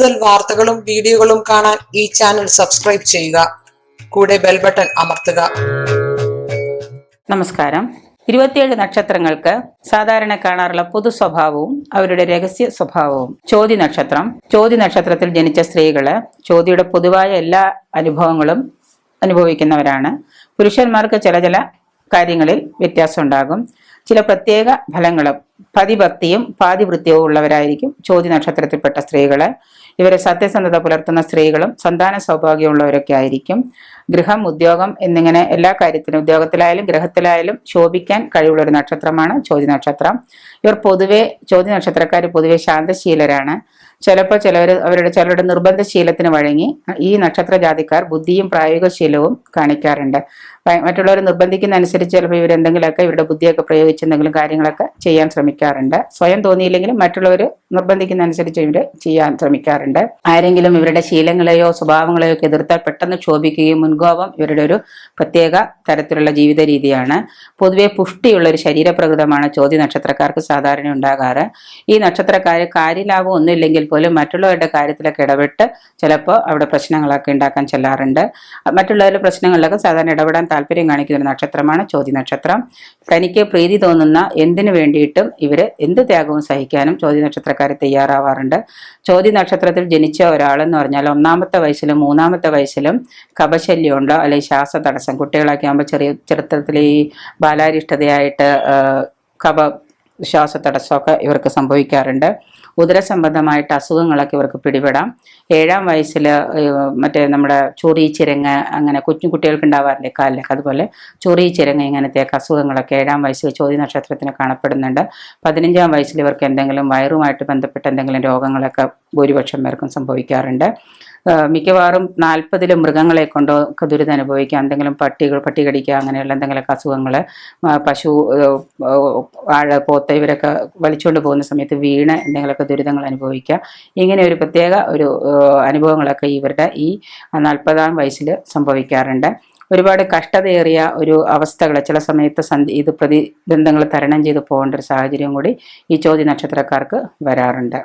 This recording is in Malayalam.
കൂടുതൽ വാർത്തകളും വീഡിയോകളും കാണാൻ ഈ ചാനൽ സബ്സ്ക്രൈബ് ചെയ്യുക. കൂടെ ബെൽ ബട്ടൺ അമർത്തുക. നമസ്കാരം. 27 നക്ഷത്രങ്ങൾക്ക് സാധാരണ കാണാറുള്ള പൊതു സ്വഭാവവും അവരുടെ രഹസ്യ സ്വഭാവവും. ചോതി നക്ഷത്രം. ചോതി നക്ഷത്രത്തിൽ ജനിച്ച സ്ത്രീകള് ചോതിയുടെ പൊതുവായ എല്ലാ അനുഭവങ്ങളും അനുഭവിക്കുന്നവരാണ്. പുരുഷന്മാർക്ക് ചില കാര്യങ്ങളിൽ വ്യത്യാസം ഉണ്ടാകും. ചില പ്രത്യേക ഫലങ്ങളും പതിഭക്തിയും പാതിവൃത്യവും ഉള്ളവരായിരിക്കും ചോതി നക്ഷത്രത്തിൽപ്പെട്ട സ്ത്രീകള്. ഇവരെ സത്യസന്ധത പുലർത്തുന്ന സ്ത്രീകളും സന്താന സൗഭാഗ്യമുള്ളവരൊക്കെ ആയിരിക്കും. ഗൃഹം, ഉദ്യോഗം എന്നിങ്ങനെ എല്ലാ കാര്യത്തിലും, ഉദ്യോഗത്തിലായാലും ഗൃഹത്തിലായാലും ശോഭിക്കാൻ കഴിവുള്ള ഒരു നക്ഷത്രമാണ് ചോതി നക്ഷത്രം. ഇവർ പൊതുവെ ചോതി നക്ഷത്രക്കാർ പൊതുവെ ശാന്തശീലരാണ്. ചിലപ്പോൾ ചിലരുടെ നിർബന്ധശീലത്തിന് വഴങ്ങി ഈ നക്ഷത്ര ജാതിക്കാർ ബുദ്ധിയും പ്രായോഗിക ശീലവും കാണിക്കാറുണ്ട്. മറ്റുള്ളവർ നിർബന്ധിക്കുന്ന അനുസരിച്ച് ചിലപ്പോൾ ഇവരെന്തെങ്കിലുമൊക്കെ ഇവരുടെ ബുദ്ധിയൊക്കെ പ്രയോഗിച്ച് എന്തെങ്കിലും കാര്യങ്ങളൊക്കെ ചെയ്യാൻ ശ്രമിക്കാറുണ്ട്. സ്വയം തോന്നിയില്ലെങ്കിലും മറ്റുള്ളവർ നിർബന്ധിക്കുന്ന അനുസരിച്ച് ഇവർ ചെയ്യാൻ ശ്രമിക്കാറുണ്ട്. ആരെങ്കിലും ഇവരുടെ ശീലങ്ങളെയോ സ്വഭാവങ്ങളെയോ ഒക്കെ എതിർത്താൽ പെട്ടെന്ന് ക്ഷോഭിക്കുകയും മുൻകോപം ഇവരുടെ ഒരു പ്രത്യേക തരത്തിലുള്ള ജീവിത രീതിയാണ്. പൊതുവെ പുഷ്ടിയുള്ള ഒരു ശരീരപ്രകൃതമാണ് ചോതി നക്ഷത്രക്കാർക്ക് സാധാരണ ഉണ്ടാകാറ്. ഈ നക്ഷത്രക്കാര് കാര്യലാഭം ഒന്നുമില്ലെങ്കിൽ പോലും മറ്റുള്ളവരുടെ കാര്യത്തിലൊക്കെ ഇടപെട്ട് ചിലപ്പോൾ അവിടെ പ്രശ്നങ്ങളൊക്കെ ഉണ്ടാക്കാൻ ചെല്ലാറുണ്ട്. മറ്റുള്ളവരുടെ പ്രശ്നങ്ങളിലൊക്കെ സാധാരണ ഇടപെടാൻ താല്പര്യം കാണിക്കുന്ന ഒരു നക്ഷത്രമാണ് ചോതി നക്ഷത്രം. തനിക്ക് പ്രീതി തോന്നുന്ന എന്തിനു വേണ്ടിയിട്ടും ഇവര് എന്ത് ത്യാഗവും സഹിക്കാനും ചോതി നക്ഷത്രക്കാർ തയ്യാറാവാറുണ്ട്. ചോതി നക്ഷത്രത്തിൽ ജനിച്ച ഒരാളെന്ന് പറഞ്ഞാൽ 1-ാമത്തെ വയസ്സിലും 3-ാമത്തെ വയസ്സിലും കഫശല്യമുണ്ടോ അല്ലെങ്കിൽ ശ്വാസതടസ്സം, കുട്ടികളൊക്കെ ആകുമ്പോൾ ചെറുപ്പത്തിൽ ഈ ബാലാരിഷ്ടതയായിട്ട് കഫ ശ്വാസതടസ്സമൊക്കെ ഇവർക്ക് സംഭവിക്കാറുണ്ട്. ഉദരസംബന്ധമായിട്ട് അസുഖങ്ങളൊക്കെ ഇവർക്ക് പിടിപെടാം. 7-ാം വയസ്സിൽ നമ്മുടെ ചൊറി, ചിരങ്ങ്, അങ്ങനെ കുട്ടികൾക്ക് ഉണ്ടാവാറില്ലേ കാലിലൊക്കെ, അതുപോലെ ചൊറി, ചിരങ്ങ് ഇങ്ങനത്തെയൊക്കെ അസുഖങ്ങളൊക്കെ 7-ാം വയസ്സിൽ ചോതി നക്ഷത്രത്തിന് കാണപ്പെടുന്നുണ്ട്. 15-ാം വയസ്സിൽ ഇവർക്ക് എന്തെങ്കിലും വയറുമായിട്ട് ബന്ധപ്പെട്ട എന്തെങ്കിലും രോഗങ്ങളൊക്കെ ഭൂരിപക്ഷം പേർക്കും സംഭവിക്കാറുണ്ട്. മിക്കവാറും 40-ലും മൃഗങ്ങളെ കൊണ്ടോ ഒക്കെ ദുരിതം അനുഭവിക്കുക. എന്തെങ്കിലും പട്ടി കടിക്കുക, അങ്ങനെയുള്ള എന്തെങ്കിലുമൊക്കെ അസുഖങ്ങൾ, പശു, പോത്ത് ഇവരൊക്കെ വലിച്ചുകൊണ്ട് പോകുന്ന സമയത്ത് വീണ് എന്തെങ്കിലുമൊക്കെ ദുരിതങ്ങൾ അനുഭവിക്കുക. ഇങ്ങനെ ഒരു പ്രത്യേക ഒരു അനുഭവങ്ങളൊക്കെ ഇവരുടെ ഈ 40-ാം വയസ്സിൽ സംഭവിക്കാറുണ്ട്. ഒരുപാട് കഷ്ടതയേറിയ ഒരു അവസ്ഥകൾ ചില സമയത്ത് ഇത് പ്രതിബന്ധങ്ങൾ തരണം ചെയ്ത് പോകേണ്ട ഒരു സാഹചര്യം കൂടി ഈ ചോതി നക്ഷത്രക്കാർക്ക് വരാറുണ്ട്.